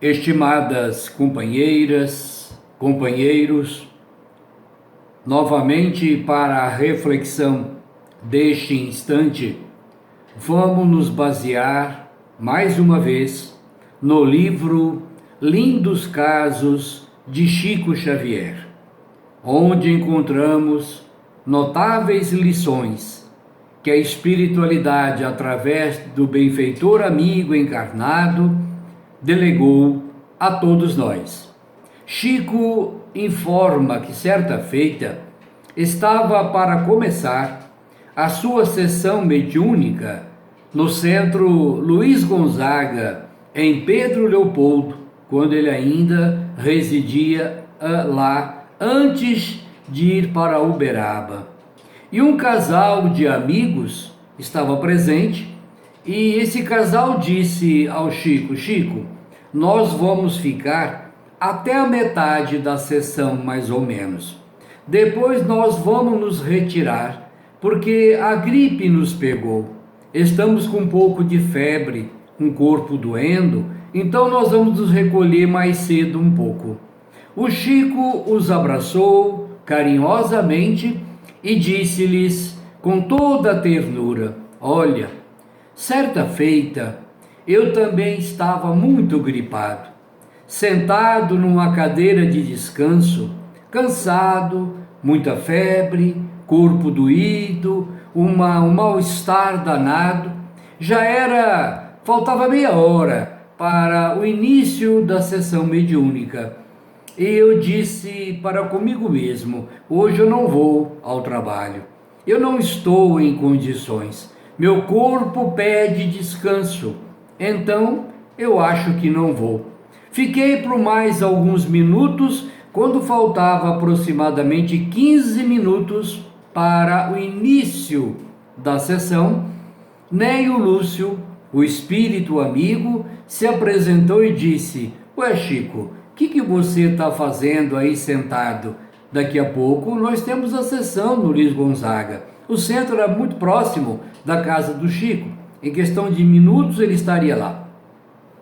Estimadas companheiras, companheiros, novamente para a reflexão deste instante, vamos nos basear mais uma vez no livro Lindos Casos de Chico Xavier, onde encontramos notáveis lições que a espiritualidade, através do benfeitor amigo encarnado, delegou a todos nós. Chico informa que certa feita estava para começar a sua sessão mediúnica no Centro Luiz Gonzaga, em Pedro Leopoldo, quando ele ainda residia lá, antes de ir para Uberaba. E um casal de amigos estava presente, e esse casal disse ao Chico: Chico, nós vamos ficar até a metade da sessão, mais ou menos. Depois nós vamos nos retirar, porque a gripe nos pegou. Estamos com um pouco de febre, um corpo doendo, então nós vamos nos recolher mais cedo um pouco. O Chico os abraçou carinhosamente e disse-lhes com toda a ternura: olha, certa feita, eu também estava muito gripado, sentado numa cadeira de descanso, cansado, muita febre, corpo doído, um mal-estar danado. Faltava meia hora para o início da sessão mediúnica. E eu disse para comigo mesmo: hoje eu não vou ao trabalho, eu não estou em condições. Meu corpo pede descanso, então eu acho que não vou. Fiquei por mais alguns minutos, quando faltava aproximadamente 15 minutos para o início da sessão. Neio Lúcio, o espírito amigo, se apresentou e disse: ué, Chico, o que você está fazendo aí sentado? Daqui a pouco nós temos a sessão no Luiz Gonzaga. O centro era muito próximo da casa do Chico. Em questão de minutos ele estaria lá.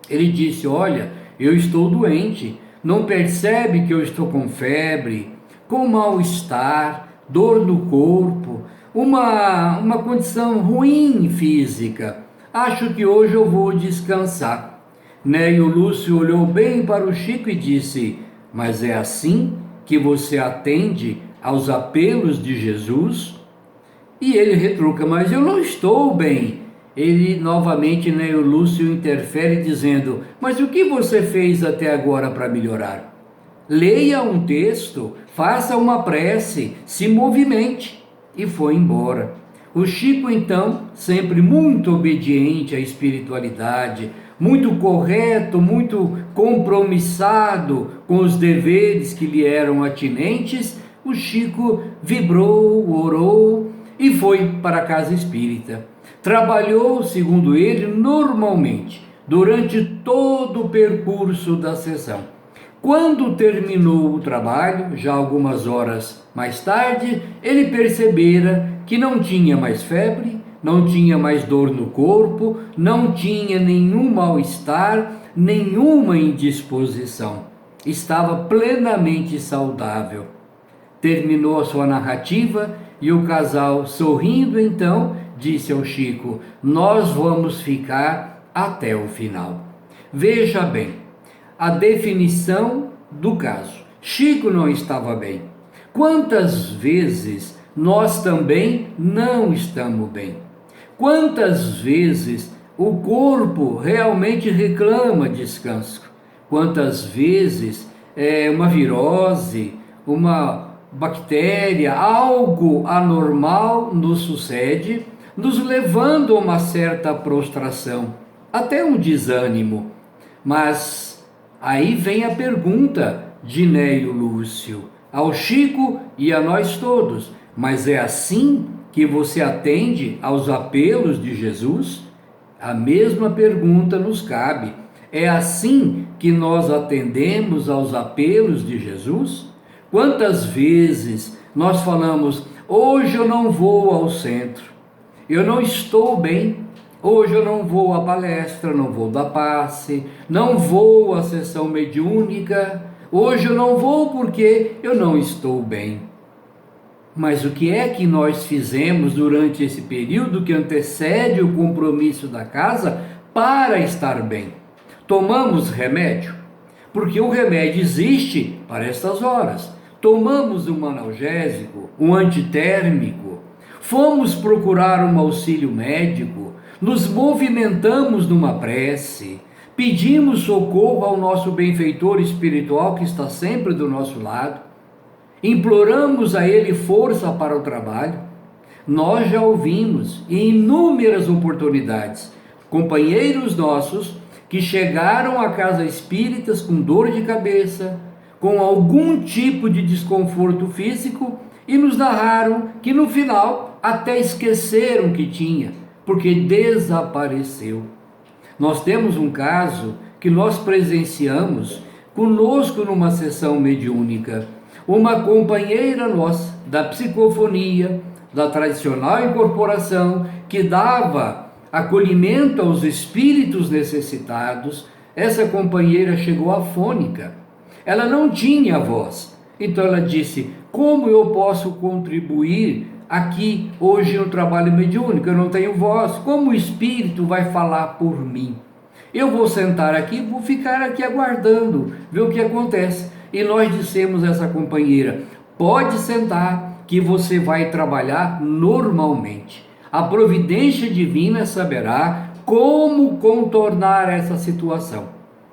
Ele disse: olha, eu estou doente. Não percebe que eu estou com febre, com mal-estar, dor no corpo, uma condição ruim física. Acho que hoje eu vou descansar. Neio Lúcio olhou bem para o Chico e disse: mas é assim que você atende aos apelos de Jesus? E ele retruca: mas eu não estou bem. Ele novamente, Neio Lúcio, interfere dizendo: mas o que você fez até agora para melhorar? Leia um texto, faça uma prece, se movimente. E foi embora. O Chico, então, sempre muito obediente à espiritualidade, muito correto, muito compromissado com os deveres que lhe eram atinentes, o Chico vibrou, orou e foi para a casa espírita. Trabalhou, segundo ele, normalmente, durante todo o percurso da sessão. Quando terminou o trabalho, já algumas horas mais tarde, ele percebera que não tinha mais febre, não tinha mais dor no corpo, não tinha nenhum mal-estar, nenhuma indisposição. Estava plenamente saudável. Terminou a sua narrativa e o casal, sorrindo então, disse ao Chico: nós vamos ficar até o final. Veja bem, a definição do caso. Chico não estava bem. Quantas vezes nós também não estamos bem? Quantas vezes o corpo realmente reclama descanso? Quantas vezes uma virose, uma bactéria, algo anormal nos sucede, nos levando a uma certa prostração, até um desânimo. Mas aí vem a pergunta de Neio Lúcio ao Chico e a nós todos: mas é assim que você atende aos apelos de Jesus? A mesma pergunta nos cabe. É assim que nós atendemos aos apelos de Jesus? Quantas vezes nós falamos: hoje eu não vou ao centro, eu não estou bem, Hoje eu não vou à palestra, não vou dar passe, não vou à sessão mediúnica. Hoje eu não vou porque eu não estou bem. Mas o que é que nós fizemos durante esse período que antecede o compromisso da casa para estar bem? Tomamos remédio? Porque o remédio existe para estas horas. Tomamos um analgésico, um antitérmico, fomos procurar um auxílio médico, nos movimentamos numa prece, pedimos socorro ao nosso benfeitor espiritual que está sempre do nosso lado, imploramos a ele força para o trabalho. Nós já ouvimos em inúmeras oportunidades companheiros nossos que chegaram à casa espíritas com dor de cabeça, com algum tipo de desconforto físico e nos narraram que no final até esqueceram que tinha, porque desapareceu. Nós temos um caso que nós presenciamos conosco numa sessão mediúnica. Uma companheira nossa da psicofonia, da tradicional incorporação, que dava acolhimento aos espíritos necessitados, essa companheira chegou afônica. Ela não tinha voz. Então ela disse: como eu posso contribuir aqui hoje no trabalho mediúnico? Eu não tenho voz. Como o espírito vai falar por mim? Eu vou sentar aqui, vou ficar aqui aguardando, ver o que acontece. E nós dissemos a essa companheira: pode sentar que você vai trabalhar normalmente. A providência divina saberá como contornar essa situação.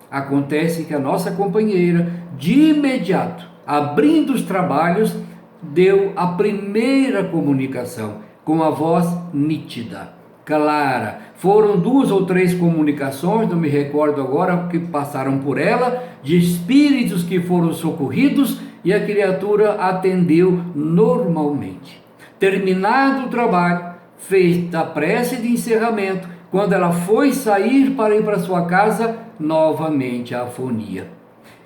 Acontece que a nossa companheira, de imediato, abrindo os trabalhos, deu a primeira comunicação com a voz nítida, clara. Foram 2 ou 3 comunicações, não me recordo agora, que passaram por ela, de espíritos que foram socorridos, e a criatura atendeu normalmente. Terminado o trabalho, fez a prece de encerramento, quando ela foi sair para ir para sua casa, novamente a afonia.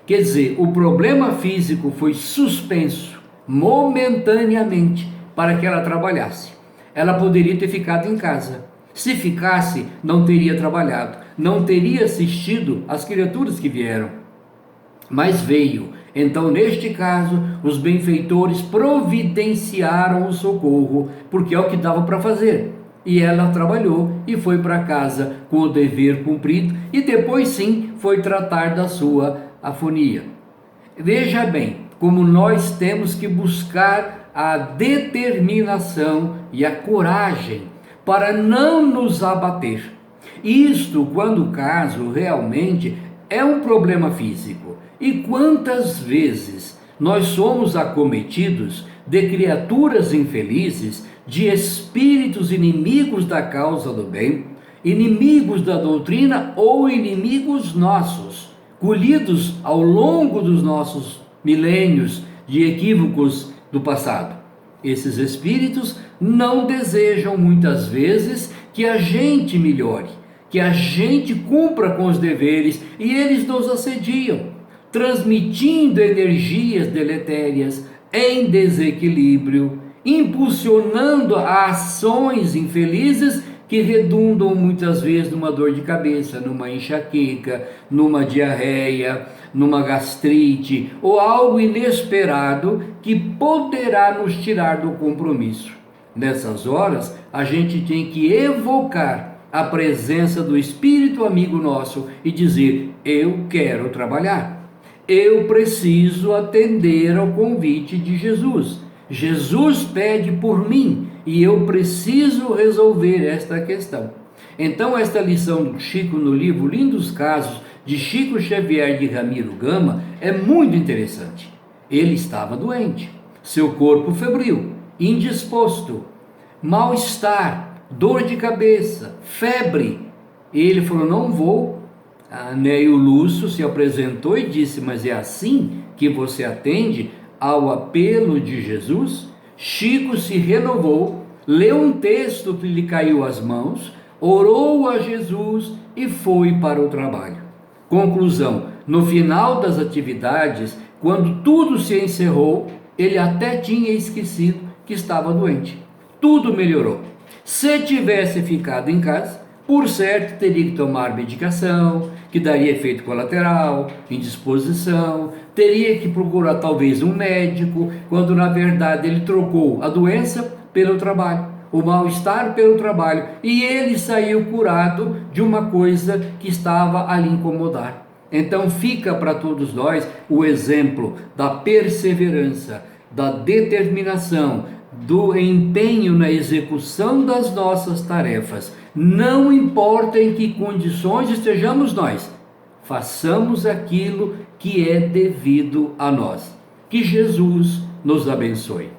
Quer dizer, o problema físico foi suspenso momentaneamente para que ela trabalhasse. Ela poderia ter ficado em casa. Se ficasse, não teria trabalhado, não teria assistido às criaturas que vieram. Mas veio. Então, neste caso, os benfeitores providenciaram o socorro, porque é o que dava para fazer. E ela trabalhou e foi para casa com o dever cumprido, e depois sim foi tratar da sua afonia. Veja bem, como nós temos que buscar a determinação e a coragem para não nos abater. Isto quando o caso realmente é um problema físico. E quantas vezes nós somos acometidos de criaturas infelizes, de espíritos inimigos da causa do bem, inimigos da doutrina ou inimigos nossos, colhidos ao longo dos nossos milênios de equívocos do passado. Esses espíritos não desejam muitas vezes que a gente melhore, que a gente cumpra com os deveres, e eles nos assediam, transmitindo energias deletérias em desequilíbrio, impulsionando ações infelizes que redundam muitas vezes numa dor de cabeça, numa enxaqueca, numa diarreia, numa gastrite ou algo inesperado que poderá nos tirar do compromisso. Nessas horas, a gente tem que evocar a presença do Espírito amigo nosso e dizer: eu quero trabalhar, eu preciso atender ao convite de Jesus. Jesus pede por mim e eu preciso resolver esta questão. Então, esta lição do Chico no livro Lindos Casos de Chico Xavier de Ramiro Gama é muito interessante. Ele estava doente, seu corpo febril, indisposto, mal-estar, dor de cabeça, febre. Ele falou: não vou. Neio Lúcio se apresentou e disse: mas é assim que você atende ao apelo de Jesus? Chico se renovou, leu um texto que lhe caiu às mãos, orou a Jesus e foi para o trabalho. Conclusão: no final das atividades, quando tudo se encerrou, ele até tinha esquecido que estava doente. Tudo melhorou. Se tivesse ficado em casa, Por certo, teria que tomar medicação, que daria efeito colateral, indisposição, teria que procurar talvez um médico, quando na verdade ele trocou a doença pelo trabalho, o mal-estar pelo trabalho, e ele saiu curado de uma coisa que estava a lhe incomodar. Então fica para todos nós o exemplo da perseverança, da determinação, do empenho na execução das nossas tarefas. Não importa em que condições estejamos nós, façamos aquilo que é devido a nós. Que Jesus nos abençoe.